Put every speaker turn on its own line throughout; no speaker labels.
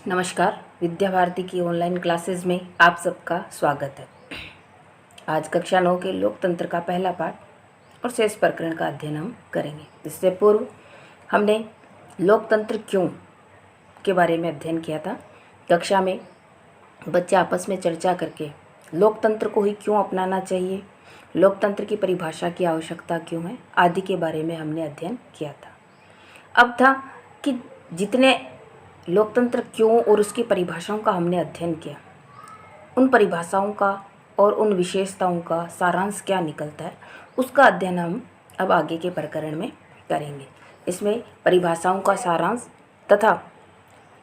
नमस्कार। विद्या भारती की online classes में आप सबका स्वागत है। आज कक्षा 9 के लोकतंत्र का पहला पाठ और शेष प्रकरण का अध्ययन हम करेंगे। इससे पूर्व हमने लोकतंत्र क्यों के बारे में अध्ययन किया था। कक्षा में बच्चे आपस में चर्चा करके लोकतंत्र को ही क्यों अपनाना चाहिए, लोकतंत्र की परिभाषा की आवश्यकता क्यों है आदि के बारे में हमने अध्ययन किया था। अब था कि जितने लोकतंत्र क्यों और उसकी परिभाषाओं का हमने अध्ययन किया, उन परिभाषाओं का और उन विशेषताओं का सारांश क्या निकलता है, उसका अध्ययन हम अब आगे के प्रकरण में करेंगे। इसमें परिभाषाओं का सारांश तथा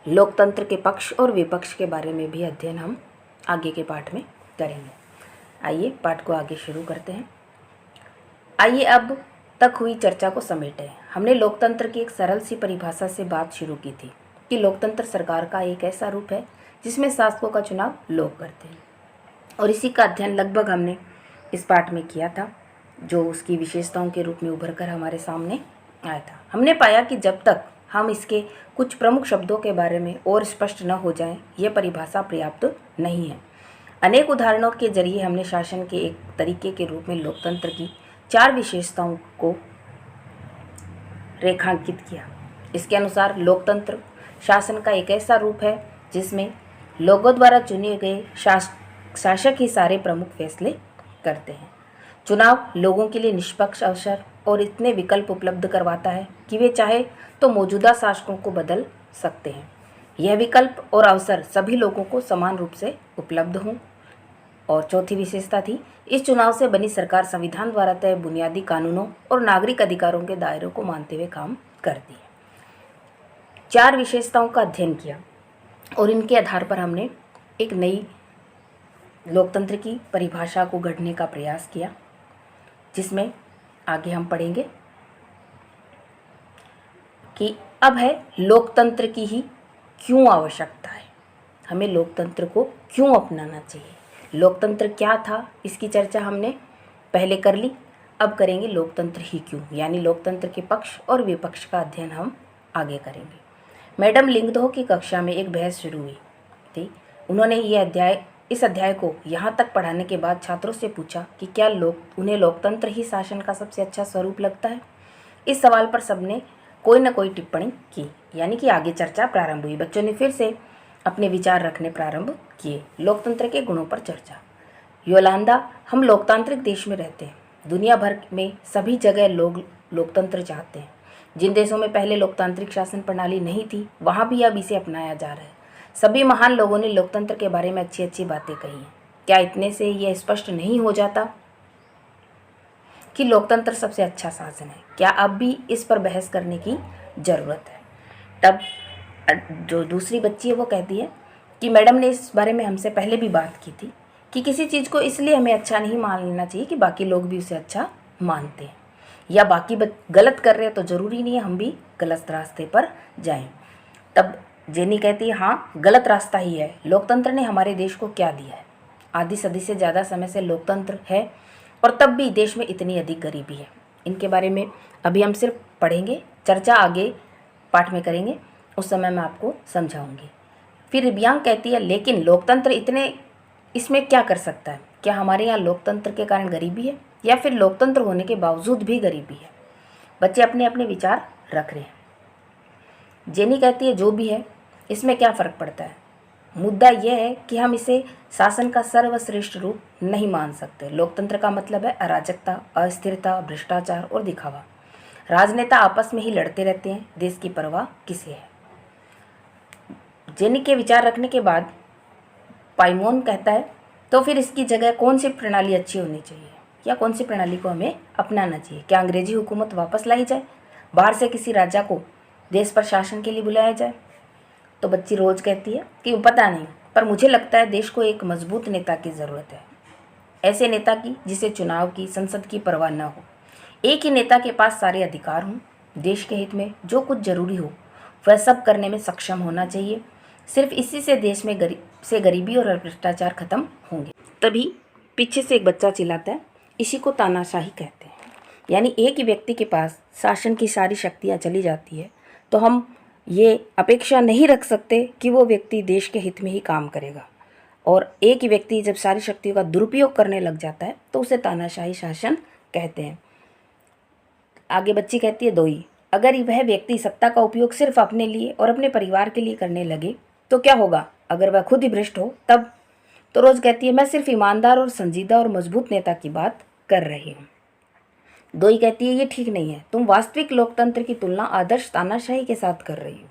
लोकतंत्र के पक्ष और विपक्ष के बारे में भी अध्ययन हम आगे के पाठ में करेंगे। आइए पाठ को आगे शुरू करते हैं। आइए अब तक हुई चर्चा को समेटें। हमने लोकतंत्र की एक सरल सी परिभाषा से बात शुरू की थी कि लोकतंत्र सरकार का एक ऐसा रूप है जिसमें शासकों का चुनाव लोग करते हैं, और इसी का अध्ययन लगभग हमने इस पाठ में किया था, जो उसकी विशेषताओं के रूप में उभर कर हमारे सामने आया था। हमने पाया कि जब तक हम इसके कुछ प्रमुख शब्दों के बारे में और स्पष्ट न हो जाएं, यह परिभाषा पर्याप्त नहीं है। अनेक उदाहरणों के जरिए हमने शासन के एक तरीके के रूप में लोकतंत्र की 4 विशेषताओं को रेखांकित किया। इसके अनुसार लोकतंत्र शासन का एक ऐसा रूप है जिसमें लोगों द्वारा चुने गए शासक ही सारे प्रमुख फैसले करते हैं। चुनाव लोगों के लिए निष्पक्ष अवसर और इतने विकल्प उपलब्ध करवाता है कि वे चाहे तो मौजूदा शासकों को बदल सकते हैं। यह विकल्प और अवसर सभी लोगों को समान रूप से उपलब्ध हों। और चौथी विशेषता थी, इस चुनाव से बनी सरकार संविधान द्वारा तय बुनियादी कानूनों और नागरिक अधिकारों के दायरों को मानते हुए काम करती है। 4 विशेषताओं का अध्ययन किया और इनके आधार पर हमने एक नई लोकतंत्र की परिभाषा को गढ़ने का प्रयास किया, जिसमें आगे हम पढ़ेंगे कि अब है लोकतंत्र की ही क्यों आवश्यकता है, हमें लोकतंत्र को क्यों अपनाना चाहिए। लोकतंत्र क्या था, इसकी चर्चा हमने पहले कर ली। अब करेंगे लोकतंत्र ही क्यों, यानी लोकतंत्र के पक्ष और विपक्ष का अध्ययन हम आगे करेंगे। मैडम लिंगदो की कक्षा में एक बहस शुरू हुई थी। उन्होंने इस अध्याय को यहाँ तक पढ़ाने के बाद छात्रों से पूछा कि क्या उन्हें लोकतंत्र ही शासन का सबसे अच्छा स्वरूप लगता है। इस सवाल पर सबने कोई न कोई टिप्पणी की, यानी कि आगे चर्चा प्रारंभ हुई। बच्चों ने फिर से अपने विचार रखने प्रारंभ किए। लोकतंत्र के गुणों पर चर्चा। योलांदा, हम लोकतांत्रिक देश में रहते हैं। दुनिया भर में सभी जगह लोग लोकतंत्र चाहते हैं। जिन देशों में पहले लोकतांत्रिक शासन प्रणाली नहीं थी, वहाँ भी अब इसे अपनाया जा रहा है। सभी महान लोगों ने लोकतंत्र के बारे में अच्छी अच्छी बातें कही हैं। क्या इतने से यह स्पष्ट नहीं हो जाता कि लोकतंत्र सबसे अच्छा शासन है? क्या अब भी इस पर बहस करने की ज़रूरत है? तब जो दूसरी बच्ची है वो कहती है कि मैडम ने इस बारे में हमसे पहले भी बात की थी कि किसी चीज़ को इसलिए हमें अच्छा नहीं मान लेना चाहिए कि बाकी लोग भी उसे अच्छा मानते हैं, या बाकी गलत कर रहे हैं तो ज़रूरी नहीं है हम भी गलत रास्ते पर जाएं। तब जेनी कहती है, हाँ गलत रास्ता ही है। लोकतंत्र ने हमारे देश को क्या दिया है? आधी सदी से ज़्यादा समय से लोकतंत्र है और तब भी देश में इतनी अधिक गरीबी है। इनके बारे में अभी हम सिर्फ पढ़ेंगे, चर्चा आगे पाठ में करेंगे, उस समय मैं आपको समझाऊंगी। फिर रिबियांग कहती है, लेकिन लोकतंत्र इसमें क्या कर सकता है? क्या हमारे यहाँ लोकतंत्र के कारण गरीबी है या फिर लोकतंत्र होने के बावजूद भी गरीबी है? बच्चे अपने अपने विचार रख रहे हैं। जेनी कहती है, जो भी है इसमें क्या फ़र्क पड़ता है? मुद्दा यह है कि हम इसे शासन का सर्वश्रेष्ठ रूप नहीं मान सकते। लोकतंत्र का मतलब है अराजकता, अस्थिरता, भ्रष्टाचार और दिखावा। राजनेता आपस में ही लड़ते रहते हैं, देश की परवाह किसे है? जेनी के विचार रखने के बाद पाइमोन कहता है, तो फिर इसकी जगह कौन सी प्रणाली अच्छी होनी चाहिए या कौन सी प्रणाली को हमें अपनाना चाहिए? क्या अंग्रेजी हुकूमत वापस लाई जाए, बाहर से किसी राजा को देश पर शासन के लिए बुलाया जाए? तो बच्ची रोज कहती है कि पता नहीं, पर मुझे लगता है देश को एक मजबूत नेता की ज़रूरत है। ऐसे नेता की जिसे चुनाव की, संसद की परवाह न हो। एक ही नेता के पास सारे अधिकार हों। देश के हित में जो कुछ जरूरी हो वह सब करने में सक्षम होना चाहिए। सिर्फ इसी से देश में गरीबी और भ्रष्टाचार खत्म होंगे। तभी पीछे से एक बच्चा चिल्लाता है, इसी को तानाशाही कहते हैं। यानी एक ही व्यक्ति के पास शासन की सारी शक्तियाँ चली जाती है तो हम ये अपेक्षा नहीं रख सकते कि वो व्यक्ति देश के हित में ही काम करेगा। और एक ही व्यक्ति जब सारी शक्तियों का दुरुपयोग करने लग जाता है तो उसे तानाशाही शासन कहते हैं। आगे बच्ची कहती है 2 अगर वह व्यक्ति सत्ता का उपयोग सिर्फ अपने लिए और अपने परिवार के लिए करने लगे तो क्या होगा? अगर वह खुद ही भ्रष्ट हो तब? तो रोज कहती है मैं सिर्फ ईमानदार और संजीदा और मजबूत नेता की बात कर रही हूँ। 2 कहती है ये ठीक नहीं है, तुम वास्तविक लोकतंत्र की तुलना आदर्श तानाशाही के साथ कर रही हो।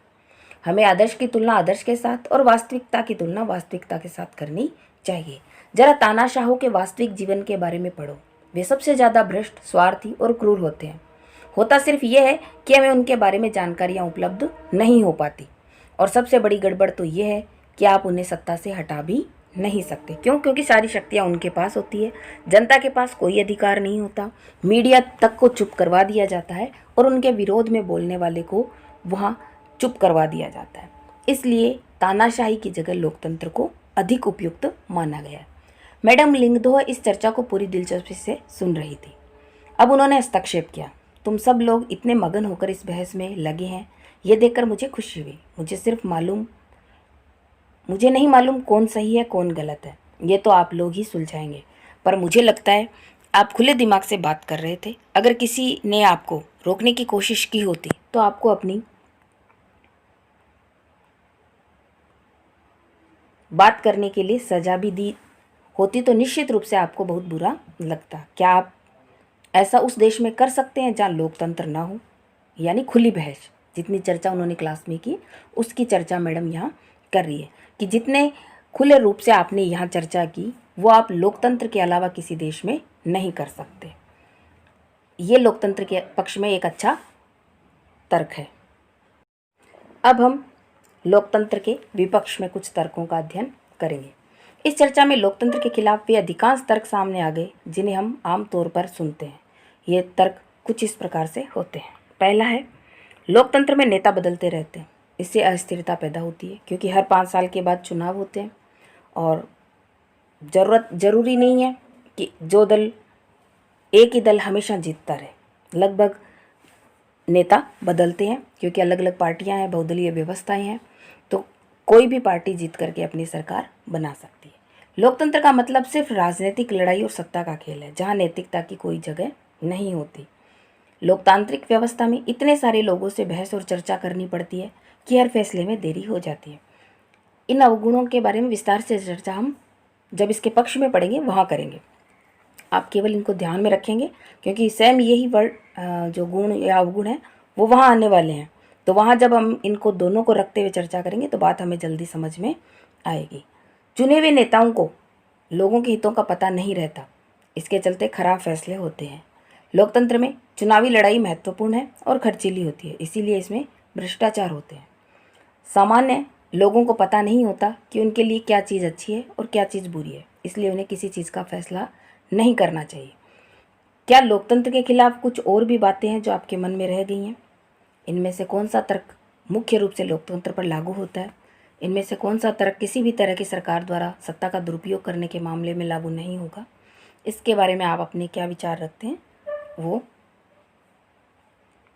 हमें आदर्श की तुलना आदर्श के साथ और वास्तविकता की तुलना वास्तविकता के साथ करनी चाहिए। जरा तानाशाहों के वास्तविक जीवन के बारे में पढ़ो। वे सबसे ज़्यादा भ्रष्ट, स्वार्थी और क्रूर होते हैं। होता सिर्फ ये है कि हमें उनके बारे में जानकारियाँ उपलब्ध नहीं हो पाती। और सबसे बड़ी गड़बड़ तो ये है कि आप उन्हें सत्ता से हटा भी नहीं सकते। क्यों? क्योंकि सारी शक्तियाँ उनके पास होती है, जनता के पास कोई अधिकार नहीं होता। मीडिया तक को चुप करवा दिया जाता है और उनके विरोध में बोलने वाले को वहाँ चुप करवा दिया जाता है। इसलिए तानाशाही की जगह लोकतंत्र को अधिक उपयुक्त माना गया। मैडम लिंगदोह इस चर्चा को पूरी दिलचस्पी से सुन रही थी। अब उन्होंने हस्तक्षेप किया, तुम सब लोग इतने मगन होकर इस बहस में लगे हैं, ये देखकर मुझे खुशी हुई। मुझे नहीं मालूम कौन सही है कौन गलत है, ये तो आप लोग ही सुलझाएंगे। पर मुझे लगता है आप खुले दिमाग से बात कर रहे थे। अगर किसी ने आपको रोकने की कोशिश की होती तो आपको अपनी बात करने के लिए सजा भी दी होती तो निश्चित रूप से आपको बहुत बुरा लगता। क्या आप ऐसा उस देश में कर सकते हैं जहाँ लोकतंत्र ना हो? यानी खुली बहस, जितनी चर्चा उन्होंने क्लास में की उसकी चर्चा मैडम यहाँ कर रही है कि जितने खुले रूप से आपने यहाँ चर्चा की वो आप लोकतंत्र के अलावा किसी देश में नहीं कर सकते। ये लोकतंत्र के पक्ष में एक अच्छा तर्क है। अब हम लोकतंत्र के विपक्ष में कुछ तर्कों का अध्ययन करेंगे। इस चर्चा में लोकतंत्र के खिलाफ वे अधिकांश तर्क सामने आ गए जिन्हें हम आम तौर पर सुनते हैं। ये तर्क कुछ इस प्रकार से होते हैं। पहला है, लोकतंत्र में नेता बदलते रहते हैं, इससे अस्थिरता पैदा होती है क्योंकि हर 5 साल के बाद चुनाव होते हैं और ज़रूरी नहीं है कि एक ही दल हमेशा जीतता रहे। लगभग नेता बदलते हैं क्योंकि अलग अलग पार्टियां हैं, बहुदलीय व्यवस्थाएं हैं, तो कोई भी पार्टी जीत करके अपनी सरकार बना सकती है। लोकतंत्र का मतलब सिर्फ राजनीतिक लड़ाई और सत्ता का खेल है जहां नैतिकता की कोई जगह नहीं होती। लोकतांत्रिक व्यवस्था में इतने सारे लोगों से बहस और चर्चा करनी पड़ती है कि हर फैसले में देरी हो जाती है। इन अवगुणों के बारे में विस्तार से चर्चा हम जब इसके पक्ष में पढ़ेंगे वहाँ करेंगे। आप केवल इनको ध्यान में रखेंगे क्योंकि सेम यही वर्ड जो गुण या अवगुण है वो वहाँ आने वाले हैं। तो वहाँ जब हम इनको दोनों को रखते हुए चर्चा करेंगे तो बात हमें जल्दी समझ में आएगी। चुने हुए नेताओं को लोगों के हितों का पता नहीं रहता, इसके चलते खराब फैसले होते हैं। लोकतंत्र में चुनावी लड़ाई महत्वपूर्ण है और खर्चीली होती है, इसीलिए इसमें भ्रष्टाचार होते हैं। सामान्य लोगों को पता नहीं होता कि उनके लिए क्या चीज़ अच्छी है और क्या चीज़ बुरी है, इसलिए उन्हें किसी चीज़ का फैसला नहीं करना चाहिए। क्या लोकतंत्र के खिलाफ कुछ और भी बातें हैं जो आपके मन में रह गई हैं? इनमें से कौन सा तर्क मुख्य रूप से लोकतंत्र पर लागू होता है? इनमें से कौन सा तर्क किसी भी तरह की सरकार द्वारा सत्ता का दुरुपयोग करने के मामले में लागू नहीं होगा? इसके बारे में आप अपने क्या विचार रखते हैं वो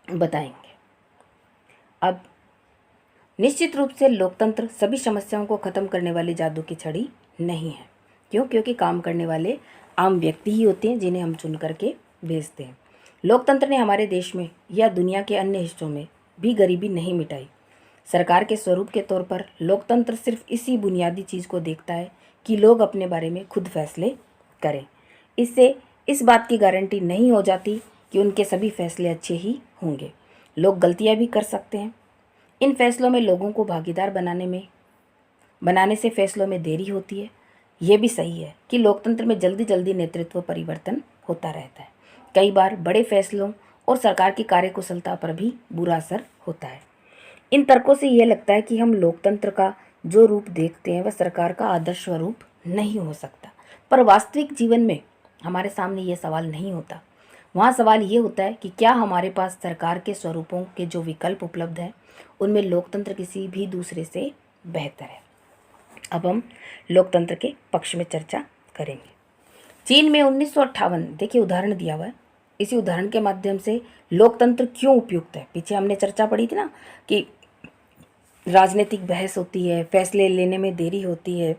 बताएंगे। अब निश्चित रूप से लोकतंत्र सभी समस्याओं को ख़त्म करने वाली जादू की छड़ी नहीं है। क्यों? क्योंकि काम करने वाले आम व्यक्ति ही होते हैं जिन्हें हम चुन करके भेजते हैं। लोकतंत्र ने हमारे देश में या दुनिया के अन्य हिस्सों में भी गरीबी नहीं मिटाई। सरकार के स्वरूप के तौर पर लोकतंत्र सिर्फ इसी बुनियादी चीज़ को देखता है कि लोग अपने बारे में खुद फैसले करें। इससे इस बात की गारंटी नहीं हो जाती कि उनके सभी फैसले अच्छे ही होंगे। लोग गलतियां भी कर सकते हैं। इन फैसलों में लोगों को भागीदार बनाने से फैसलों में देरी होती है। ये भी सही है कि लोकतंत्र में जल्दी जल्दी नेतृत्व परिवर्तन होता रहता है। कई बार बड़े फैसलों और सरकार की कार्यकुशलता पर भी बुरा असर होता है। इन तर्कों से यह लगता है कि हम लोकतंत्र का जो रूप देखते हैं वह सरकार का आदर्श स्वरूप नहीं हो सकता। पर वास्तविक जीवन में हमारे सामने ये सवाल नहीं होता। वहाँ सवाल ये होता है कि क्या हमारे पास सरकार के स्वरूपों के जो विकल्प उपलब्ध हैं उनमें लोकतंत्र किसी भी दूसरे से बेहतर है। अब हम लोकतंत्र के पक्ष में चर्चा करेंगे। चीन में 1958, देखिए उदाहरण दिया हुआ है, इसी उदाहरण के माध्यम से लोकतंत्र क्यों उपयुक्त है। पीछे हमने चर्चा पढ़ी थी ना कि राजनीतिक बहस होती है, फैसले लेने में देरी होती है,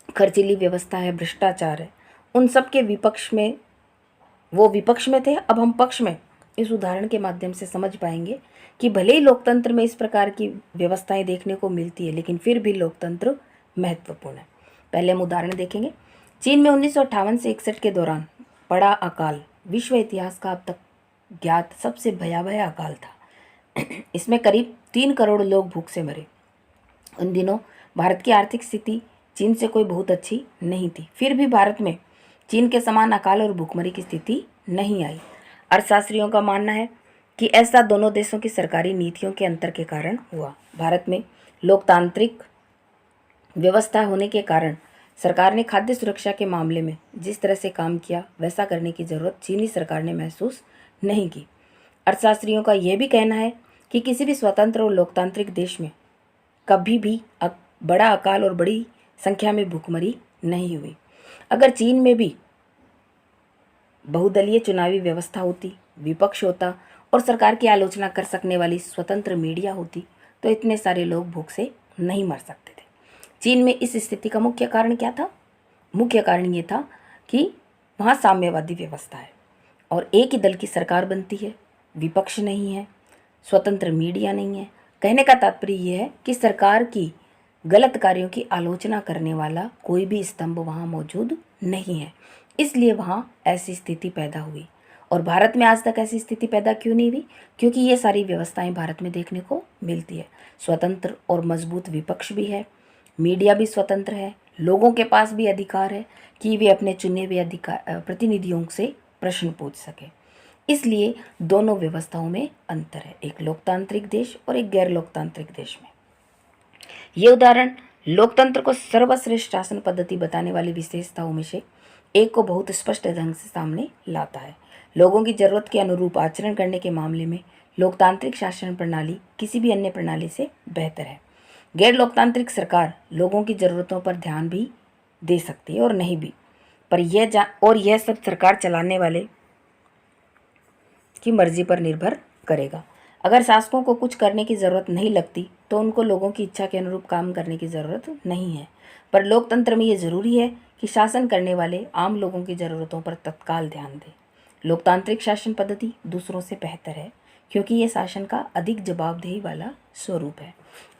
खर्चीली व्यवस्था है, भ्रष्टाचार है, उन सब के विपक्ष में, वो विपक्ष में थे, अब हम पक्ष में इस उदाहरण के माध्यम से समझ पाएंगे कि भले ही लोकतंत्र में इस प्रकार की व्यवस्थाएं देखने को मिलती है, लेकिन फिर भी लोकतंत्र महत्वपूर्ण है। पहले हम उदाहरण देखेंगे। चीन में 1958 से 61 के दौरान पड़ा अकाल विश्व इतिहास का अब तक ज्ञात सबसे भयावह अकाल था। इसमें करीब 3 करोड़ लोग भूख से मरे। उन दिनों भारत की आर्थिक स्थिति चीन से कोई बहुत अच्छी नहीं थी, फिर भी भारत में चीन के समान अकाल और भूखमरी की स्थिति नहीं आई। अर्थशास्त्रियों का मानना है कि ऐसा दोनों देशों की सरकारी नीतियों के अंतर के कारण हुआ। भारत में लोकतांत्रिक व्यवस्था होने के कारण सरकार ने खाद्य सुरक्षा के मामले में जिस तरह से काम किया, वैसा करने की जरूरत चीनी सरकार ने महसूस नहीं की। अर्थशास्त्रियों का यह भी कहना है कि किसी भी स्वतंत्र और लोकतांत्रिक देश में कभी भी बड़ा अकाल और बड़ी संख्या में भूखमरी नहीं हुई। अगर चीन में भी बहुदलीय चुनावी व्यवस्था होती, विपक्ष होता और सरकार की आलोचना कर सकने वाली स्वतंत्र मीडिया होती, तो इतने सारे लोग भूख से नहीं मर सकते थे। चीन में इस स्थिति का मुख्य कारण क्या था? मुख्य कारण ये था कि वहाँ साम्यवादी व्यवस्था है और एक ही दल की सरकार बनती है, विपक्ष नहीं है, स्वतंत्र मीडिया नहीं है। कहने का तात्पर्य यह है कि सरकार की गलत कार्यों की आलोचना करने वाला कोई भी स्तंभ वहाँ मौजूद नहीं है, इसलिए वहाँ ऐसी स्थिति पैदा हुई। और भारत में आज तक ऐसी स्थिति पैदा क्यों नहीं हुई? क्योंकि ये सारी व्यवस्थाएं भारत में देखने को मिलती है। स्वतंत्र और मजबूत विपक्ष भी है, मीडिया भी स्वतंत्र है, लोगों के पास भी अधिकार है कि वे अपने चुने हुए प्रतिनिधियों से प्रश्न पूछ सके। इसलिए दोनों व्यवस्थाओं में अंतर है, एक लोकतांत्रिक देश और एक गैर लोकतांत्रिक देश में। ये उदाहरण लोकतंत्र को सर्वश्रेष्ठ शासन पद्धति बताने वाली विशेषताओं में से एक को बहुत स्पष्ट ढंग से सामने लाता है। लोगों की जरूरत के अनुरूप आचरण करने के मामले में लोकतांत्रिक शासन प्रणाली किसी भी अन्य प्रणाली से बेहतर है। गैर लोकतांत्रिक सरकार लोगों की ज़रूरतों पर ध्यान भी दे सकती है और नहीं भी, पर यह सब सरकार चलाने वाले की मर्जी पर निर्भर करेगा। अगर शासकों को कुछ करने की ज़रूरत नहीं लगती तो उनको लोगों की इच्छा के अनुरूप काम करने की ज़रूरत नहीं है, पर लोकतंत्र में ये ज़रूरी है कि शासन करने वाले आम लोगों की ज़रूरतों पर तत्काल ध्यान दें। लोकतांत्रिक शासन पद्धति दूसरों से बेहतर है क्योंकि ये शासन का अधिक जवाबदेही वाला स्वरूप है।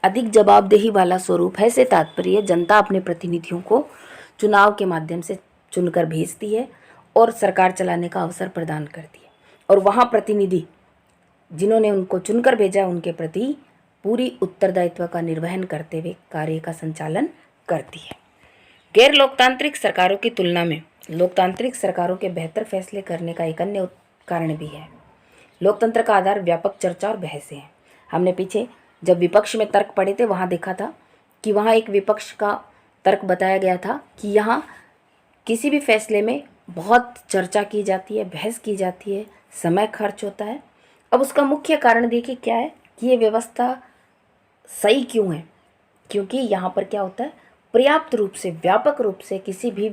अधिक जवाबदेही वाला स्वरूप है से तात्पर्य जनता अपने प्रतिनिधियों को चुनाव के माध्यम से चुनकर भेजती है और सरकार चलाने का अवसर प्रदान करती है, और वहाँ प्रतिनिधि जिन्होंने उनको चुनकर भेजा उनके प्रति पूरी उत्तरदायित्व का निर्वहन करते हुए कार्य का संचालन करती है। गैर लोकतांत्रिक सरकारों की तुलना में लोकतांत्रिक सरकारों के बेहतर फैसले करने का एक अन्य कारण भी है। लोकतंत्र का आधार व्यापक चर्चा और बहसें हैं। हमने पीछे जब विपक्ष में तर्क पढ़े थे वहाँ देखा था कि वहाँ एक विपक्ष का तर्क बताया गया था कि यहाँ किसी भी फैसले में बहुत चर्चा की जाती है, बहस की जाती है, समय खर्च होता है। अब उसका मुख्य कारण देखिए क्या है कि ये व्यवस्था सही क्यों है? क्योंकि यहाँ पर क्या होता है, पर्याप्त रूप से, व्यापक रूप से किसी भी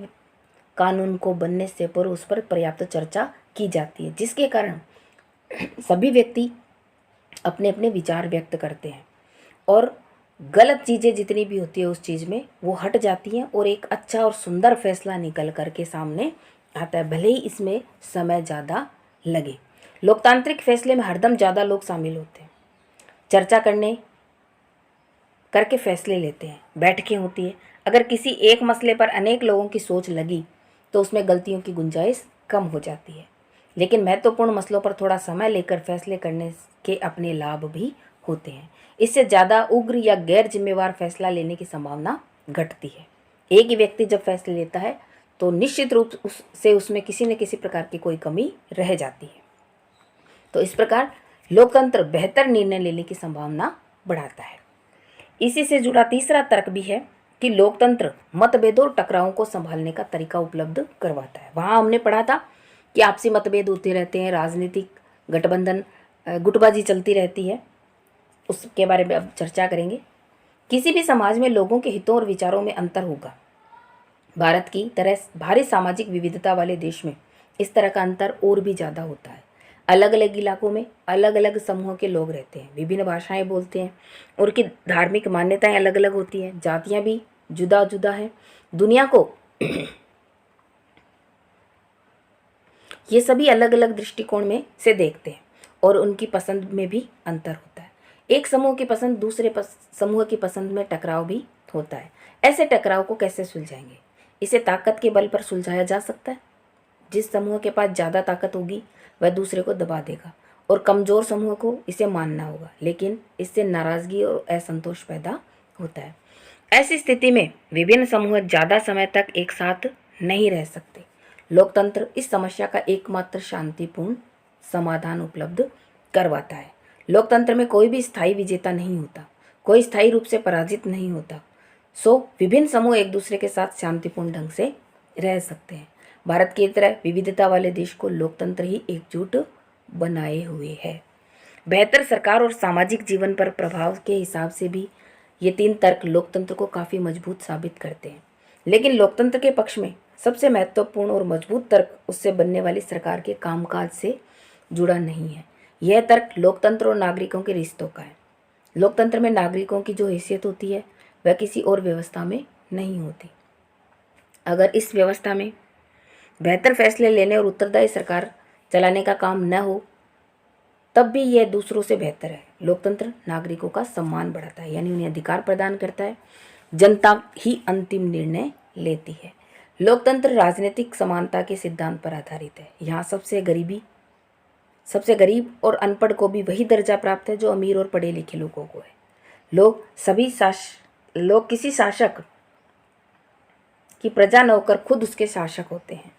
कानून को बनने से पूर्व उस पर पर्याप्त चर्चा की जाती है, जिसके कारण सभी व्यक्ति अपने अपने विचार व्यक्त करते हैं और गलत चीज़ें जितनी भी होती है उस चीज़ में वो हट जाती हैं और एक अच्छा और सुंदर फैसला निकल कर के सामने आता है, भले ही इसमें समय ज़्यादा लगे। लोकतांत्रिक फैसले में हरदम ज़्यादा लोग शामिल होते हैं, चर्चा करके फैसले लेते हैं, बैठकें होती है। अगर किसी एक मसले पर अनेक लोगों की सोच लगी तो उसमें गलतियों की गुंजाइश कम हो जाती है, लेकिन महत्वपूर्ण मसलों पर थोड़ा समय लेकर फैसले करने के अपने लाभ भी होते हैं। इससे ज़्यादा उग्र या गैर जिम्मेवार फैसला लेने की संभावना घटती है। एक ही व्यक्ति जब फैसले लेता है तो निश्चित रूप से उसमें किसी न किसी प्रकार की कोई कमी रह जाती है। तो इस प्रकार लोकतंत्र बेहतर निर्णय लेने की संभावना बढ़ाता है। इसी से जुड़ा तीसरा तर्क भी है कि लोकतंत्र मतभेदों और टकरावों को संभालने का तरीका उपलब्ध करवाता है। वहाँ हमने पढ़ा था कि आपसी मतभेद होते रहते हैं, राजनीतिक गठबंधन, गुटबाजी चलती रहती है, उसके बारे में अब चर्चा करेंगे। किसी भी समाज में लोगों के हितों और विचारों में अंतर होगा। भारत की तरह भारी सामाजिक विविधता वाले देश में इस तरह का अंतर और भी ज़्यादा होता है। अलग अलग इलाकों में अलग अलग समूह के लोग रहते हैं, विभिन्न भाषाएं बोलते हैं, उनकी धार्मिक मान्यताएं अलग अलग होती हैं, जातियां भी जुदा जुदा हैं। दुनिया को ये सभी अलग अलग दृष्टिकोण में से देखते हैं और उनकी पसंद में भी अंतर होता है। एक समूह की पसंद दूसरे समूह की पसंद में टकराव भी होता है। ऐसे टकराव को कैसे सुलझाएंगे? इसे ताकत के बल पर सुलझाया जा सकता है। जिस समूह के पास ज़्यादा ताकत होगी वह दूसरे को दबा देगा और कमज़ोर समूह को इसे मानना होगा, लेकिन इससे नाराज़गी और असंतोष पैदा होता है। ऐसी स्थिति में विभिन्न समूह ज़्यादा समय तक एक साथ नहीं रह सकते। लोकतंत्र इस समस्या का एकमात्र शांतिपूर्ण समाधान उपलब्ध करवाता है। लोकतंत्र में कोई भी स्थायी विजेता नहीं होता, कोई स्थायी रूप से पराजित नहीं होता। सो विभिन्न समूह एक दूसरे के साथ शांतिपूर्ण ढंग से रह सकते हैं। भारत की तरह विविधता वाले देश को लोकतंत्र ही एकजुट बनाए हुए है। बेहतर सरकार और सामाजिक जीवन पर प्रभाव के हिसाब से भी ये तीन तर्क लोकतंत्र को काफ़ी मजबूत साबित करते हैं। लेकिन लोकतंत्र के पक्ष में सबसे महत्वपूर्ण और मजबूत तर्क उससे बनने वाली सरकार के कामकाज से जुड़ा नहीं है। यह तर्क लोकतंत्र और नागरिकों के रिश्तों का है। लोकतंत्र में नागरिकों की जो हैसियत होती है वह किसी और व्यवस्था में नहीं होती। अगर इस व्यवस्था में बेहतर फैसले लेने और उत्तरदायी सरकार चलाने का काम न हो तब भी यह दूसरों से बेहतर है। लोकतंत्र नागरिकों का सम्मान बढ़ाता है, यानी उन्हें अधिकार प्रदान करता है। जनता ही अंतिम निर्णय लेती है। लोकतंत्र राजनीतिक समानता के सिद्धांत पर आधारित है। यहाँ सबसे गरीब और अनपढ़ को भी वही दर्जा प्राप्त है जो अमीर और पढ़े लिखे लोगों को है। लोग किसी शासक की प्रजा न होकर खुद उसके शासक होते हैं।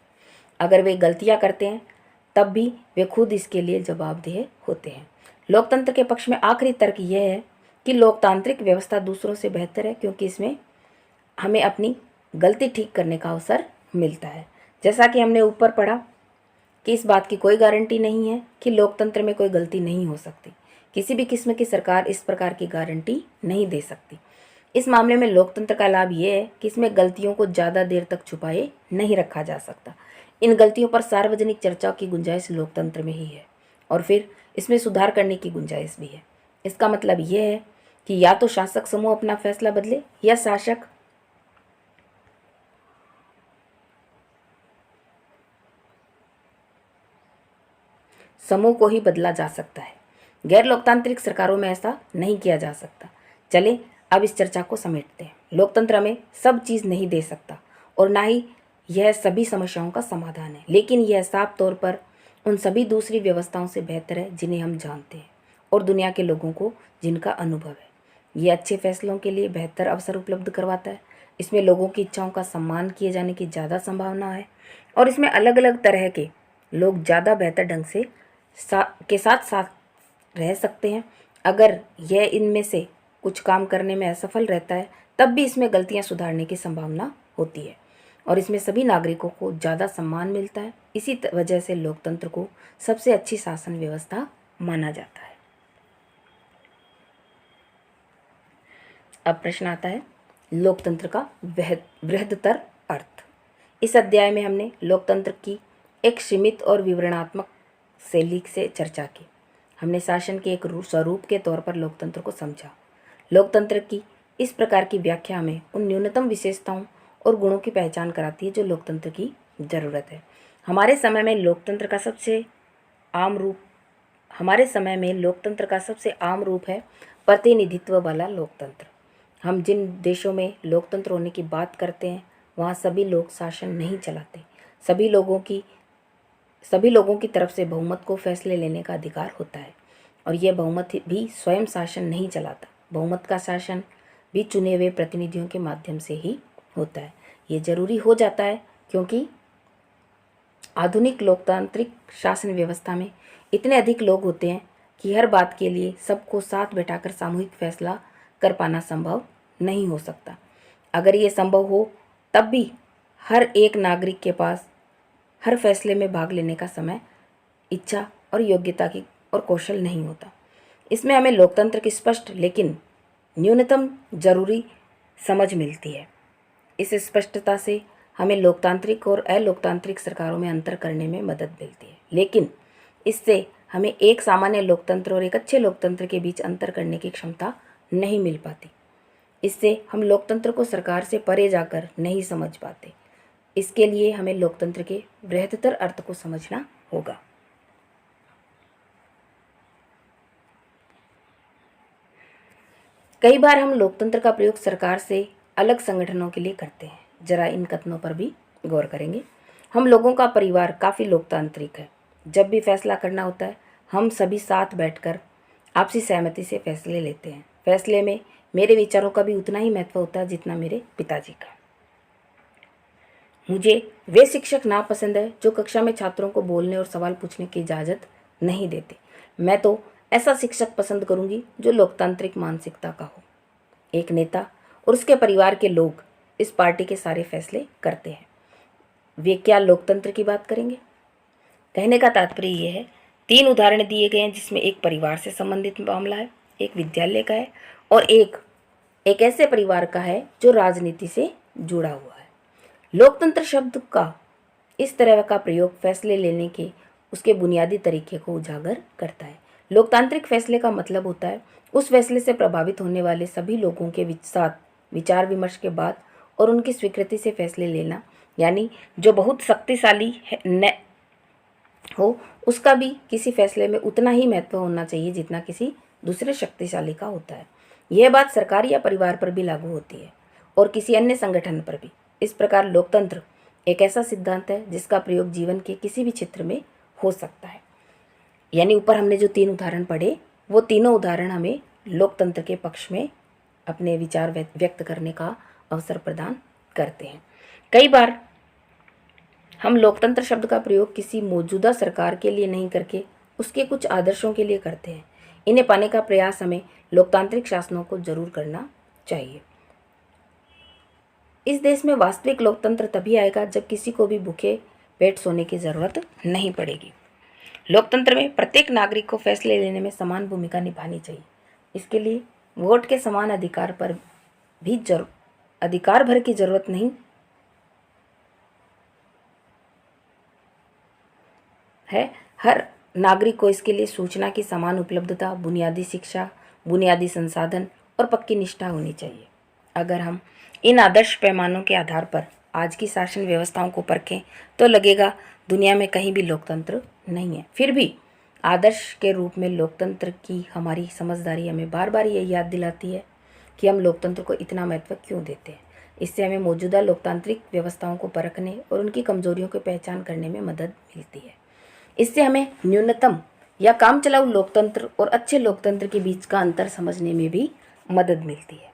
अगर वे गलतियां करते हैं तब भी वे खुद इसके लिए जवाबदेह होते हैं। लोकतंत्र के पक्ष में आखिरी तर्क यह है कि लोकतांत्रिक व्यवस्था दूसरों से बेहतर है, क्योंकि इसमें हमें अपनी गलती ठीक करने का अवसर मिलता है। जैसा कि हमने ऊपर पढ़ा कि इस बात की कोई गारंटी नहीं है कि लोकतंत्र में कोई गलती नहीं हो सकती। किसी भी किस्म की सरकार इस प्रकार की गारंटी नहीं दे सकती। इस मामले में लोकतंत्र का लाभ यह है कि इसमें गलतियों को ज़्यादा देर तक छुपाए नहीं रखा जा सकता। इन गलतियों पर सार्वजनिक चर्चा की गुंजाइश लोकतंत्र में ही है और फिर इसमें सुधार करने की गुंजाइश भी है। इसका मतलब यह है कि या तो शासक समूह अपना फैसला बदले या शासक समूह को ही बदला जा सकता है। गैर लोकतांत्रिक सरकारों में ऐसा नहीं किया जा सकता। चले अब इस चर्चा को समेटते हैं। लोकतंत्र हमें सब चीज़ नहीं दे सकता और ना ही यह सभी समस्याओं का समाधान है, लेकिन यह साफ तौर पर उन सभी दूसरी व्यवस्थाओं से बेहतर है जिन्हें हम जानते हैं और दुनिया के लोगों को जिनका अनुभव है। ये अच्छे फैसलों के लिए बेहतर अवसर उपलब्ध करवाता है। इसमें लोगों की इच्छाओं का सम्मान किए जाने की ज़्यादा संभावना है और इसमें अलग अलग तरह के लोग ज़्यादा बेहतर ढंग से साथ रह सकते हैं। अगर यह इनमें से कुछ काम करने में असफल रहता है तब भी इसमें गलतियां सुधारने की संभावना होती है और इसमें सभी नागरिकों को ज़्यादा सम्मान मिलता है। इसी वजह से लोकतंत्र को सबसे अच्छी शासन व्यवस्था माना जाता है। अब प्रश्न आता है लोकतंत्र का बृहत्तर अर्थ। इस अध्याय में हमने लोकतंत्र की एक सीमित और विवरणात्मक शैली से चर्चा की। हमने शासन के एक स्वरूप के तौर पर लोकतंत्र को समझा। लोकतंत्र की इस प्रकार की व्याख्या में उन न्यूनतम विशेषताओं और गुणों की पहचान कराती है जो लोकतंत्र की ज़रूरत है। हमारे समय में लोकतंत्र का सबसे आम रूप है प्रतिनिधित्व वाला लोकतंत्र। हम जिन देशों में लोकतंत्र होने की बात करते हैं वहाँ सभी लोग शासन नहीं चलाते। सभी लोगों की तरफ से बहुमत को फैसले लेने का अधिकार होता है और यह बहुमत भी स्वयं शासन नहीं चलाता। बहुमत का शासन भी चुने हुए प्रतिनिधियों के माध्यम से ही होता है। ये जरूरी हो जाता है क्योंकि आधुनिक लोकतांत्रिक शासन व्यवस्था में इतने अधिक लोग होते हैं कि हर बात के लिए सबको साथ बैठाकर सामूहिक फैसला कर पाना संभव नहीं हो सकता। अगर ये संभव हो तब भी हर एक नागरिक के पास हर फैसले में भाग लेने का समय, इच्छा और योग्यता की और कौशल नहीं होता। इसमें हमें लोकतंत्र की स्पष्ट लेकिन न्यूनतम जरूरी समझ मिलती है। इस स्पष्टता से हमें लोकतांत्रिक और अलोकतांत्रिक सरकारों में अंतर करने में मदद मिलती है। लेकिन इससे हमें एक सामान्य लोकतंत्र और एक अच्छे लोकतंत्र के बीच अंतर करने की क्षमता नहीं मिल पाती। इससे हम लोकतंत्र को सरकार से परे जाकर नहीं समझ पाते। इसके लिए हमें लोकतंत्र के बृहत्तर अर्थ को समझना होगा। कई बार हम लोकतंत्र का प्रयोग सरकार से अलग संगठनों के लिए करते हैं। जरा इन कथनों पर भी गौर करेंगे। हम लोगों का परिवार काफ़ी लोकतांत्रिक है। जब भी फैसला करना होता है हम सभी साथ बैठकर आपसी सहमति से फैसले लेते हैं। फैसले में मेरे विचारों का भी उतना ही महत्व होता है जितना मेरे पिताजी का। मुझे वे शिक्षक नापसंद है जो कक्षा में छात्रों को बोलने और सवाल पूछने की इजाज़त नहीं देते। मैं तो ऐसा शिक्षक पसंद करूंगी जो लोकतांत्रिक मानसिकता का हो। एक नेता और उसके परिवार के लोग इस पार्टी के सारे फैसले करते हैं। वे क्या लोकतंत्र की बात करेंगे? कहने का तात्पर्य यह है, 3 उदाहरण दिए गए हैं जिसमें एक परिवार से संबंधित मामला है, एक विद्यालय का है और एक ऐसे परिवार का है जो राजनीति से जुड़ा हुआ है। लोकतंत्र शब्द का इस तरह का प्रयोग फैसले लेने के उसके बुनियादी तरीके को उजागर करता है। लोकतांत्रिक फैसले का मतलब होता है उस फैसले से प्रभावित होने वाले सभी लोगों के साथ विचार विमर्श के बाद और उनकी स्वीकृति से फैसले लेना, यानी जो बहुत शक्तिशाली हो उसका भी किसी फैसले में उतना ही महत्व होना चाहिए जितना किसी दूसरे शक्तिशाली का होता है। यह बात सरकार या परिवार पर भी लागू होती है और किसी अन्य संगठन पर भी। इस प्रकार लोकतंत्र एक ऐसा सिद्धांत है जिसका प्रयोग जीवन के किसी भी क्षेत्र में हो सकता है। यानी ऊपर हमने जो 3 उदाहरण पढ़े वो तीनों उदाहरण हमें लोकतंत्र के पक्ष में अपने विचार व्यक्त करने का अवसर प्रदान करते हैं। कई बार हम लोकतंत्र शब्द का प्रयोग किसी मौजूदा सरकार के लिए नहीं करके उसके कुछ आदर्शों के लिए करते हैं। इन्हें पाने का प्रयास हमें लोकतांत्रिक शासनों को जरूर करना चाहिए। इस देश में वास्तविक लोकतंत्र तभी आएगा जब किसी को भी भूखे पेट सोने की जरूरत नहीं पड़ेगी। लोकतंत्र में प्रत्येक नागरिक को फैसले लेने में समान भूमिका निभानी चाहिए। इसके लिए वोट के समान अधिकार पर भी अधिकार भर की जरूरत नहीं है। हर नागरिक को इसके लिए सूचना की समान उपलब्धता, बुनियादी शिक्षा, बुनियादी संसाधन और पक्की निष्ठा होनी चाहिए। अगर हम इन आदर्श पैमानों के आधार पर आज की शासन व्यवस्थाओं को परखें तो लगेगा दुनिया में कहीं भी लोकतंत्र नहीं है। फिर भी आदर्श के रूप में लोकतंत्र की हमारी समझदारी हमें बार बार ये याद दिलाती है कि हम लोकतंत्र को इतना महत्व क्यों देते हैं। इससे हमें मौजूदा लोकतांत्रिक व्यवस्थाओं को परखने और उनकी कमजोरियों की पहचान करने में मदद मिलती है। इससे हमें न्यूनतम या कामचलाऊ लोकतंत्र और अच्छे लोकतंत्र के बीच का अंतर समझने में भी मदद मिलती है।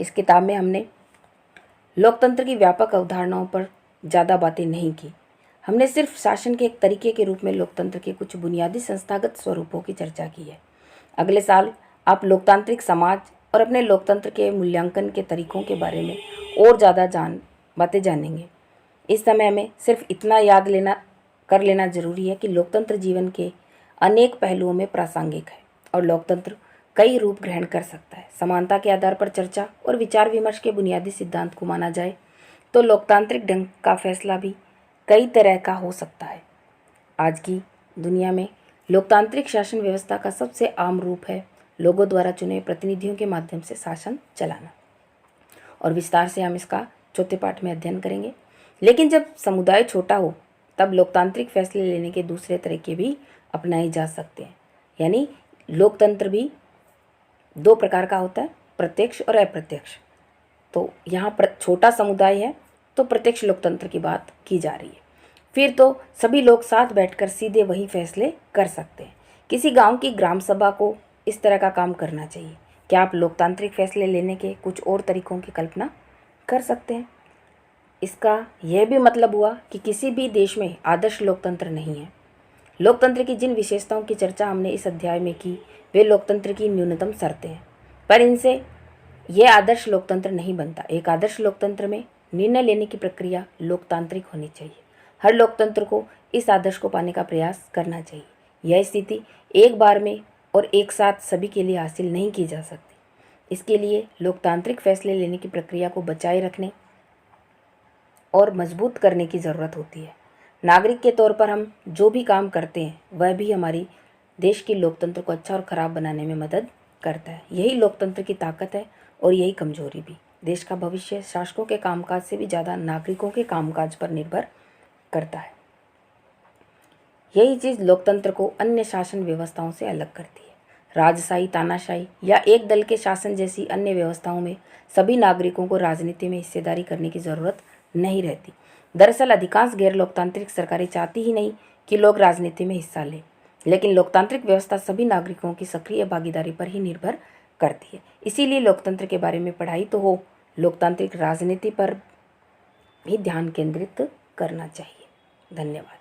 इस किताब में हमने लोकतंत्र की व्यापक अवधारणाओं पर ज़्यादा बातें नहीं की। हमने सिर्फ शासन के एक तरीके के रूप में लोकतंत्र के कुछ बुनियादी संस्थागत स्वरूपों की चर्चा की है। अगले साल आप लोकतांत्रिक समाज और अपने लोकतंत्र के मूल्यांकन के तरीकों के बारे में और ज़्यादा बातें जानेंगे। इस समय हमें सिर्फ इतना याद कर लेना जरूरी है कि लोकतंत्र जीवन के अनेक पहलुओं में प्रासंगिक है और लोकतंत्र कई रूप ग्रहण कर सकता है। समानता के आधार पर चर्चा और विचार विमर्श के बुनियादी सिद्धांत को माना जाए तो लोकतांत्रिक ढंग का फैसला भी कई तरह का हो सकता है। आज की दुनिया में लोकतांत्रिक शासन व्यवस्था का सबसे आम रूप है लोगों द्वारा चुने प्रतिनिधियों के माध्यम से शासन चलाना, और विस्तार से हम इसका चौथे पाठ में अध्ययन करेंगे। लेकिन जब समुदाय छोटा हो तब लोकतांत्रिक फैसले लेने के दूसरे तरीके भी अपनाए जा सकते हैं। यानी लोकतंत्र भी 2 प्रकार का होता है, प्रत्यक्ष और अप्रत्यक्ष। तो यहाँ छोटा समुदाय है तो प्रत्यक्ष लोकतंत्र की बात की जा रही है। फिर तो सभी लोग साथ बैठकर सीधे वही फैसले कर सकते हैं। किसी गांव की ग्राम सभा को इस तरह का काम करना चाहिए। क्या आप लोकतांत्रिक फैसले लेने के कुछ और तरीकों की कल्पना कर सकते हैं? इसका यह भी मतलब हुआ कि किसी भी देश में आदर्श लोकतंत्र नहीं है। लोकतंत्र की जिन विशेषताओं की चर्चा हमने इस अध्याय में की वे लोकतंत्र की न्यूनतम शर्तें हैं, पर इनसे यह आदर्श लोकतंत्र नहीं बनता। एक आदर्श लोकतंत्र में निर्णय लेने की प्रक्रिया लोकतांत्रिक होनी चाहिए। हर लोकतंत्र को इस आदर्श को पाने का प्रयास करना चाहिए। यह स्थिति एक बार में और एक साथ सभी के लिए हासिल नहीं की जा सकती। इसके लिए लोकतांत्रिक फैसले लेने की प्रक्रिया को बचाए रखने और मजबूत करने की ज़रूरत होती है। नागरिक के तौर पर हम जो भी काम करते हैं वह भी हमारी देश के लोकतंत्र को अच्छा और ख़राब बनाने में मदद करता है। यही लोकतंत्र की ताकत है और यही कमजोरी भी। देश का भविष्य शासकों के कामकाज से भी ज़्यादा नागरिकों के कामकाज पर निर्भर करता है। यही चीज़ लोकतंत्र को अन्य शासन व्यवस्थाओं से अलग करती है। राजशाही, तानाशाही या एक दल के शासन जैसी अन्य व्यवस्थाओं में सभी नागरिकों को राजनीति में हिस्सेदारी करने की ज़रूरत नहीं रहती। दरअसल अधिकांश गैर लोकतांत्रिक सरकारें चाहती ही नहीं कि लोग राजनीति में हिस्सा लें, लेकिन लोकतांत्रिक व्यवस्था सभी नागरिकों की सक्रिय भागीदारी पर ही निर्भर करती है। इसीलिए लोकतंत्र के बारे में पढ़ाई तो हो, लोकतांत्रिक राजनीति पर भी ध्यान केंद्रित करना चाहिए। धन्यवाद।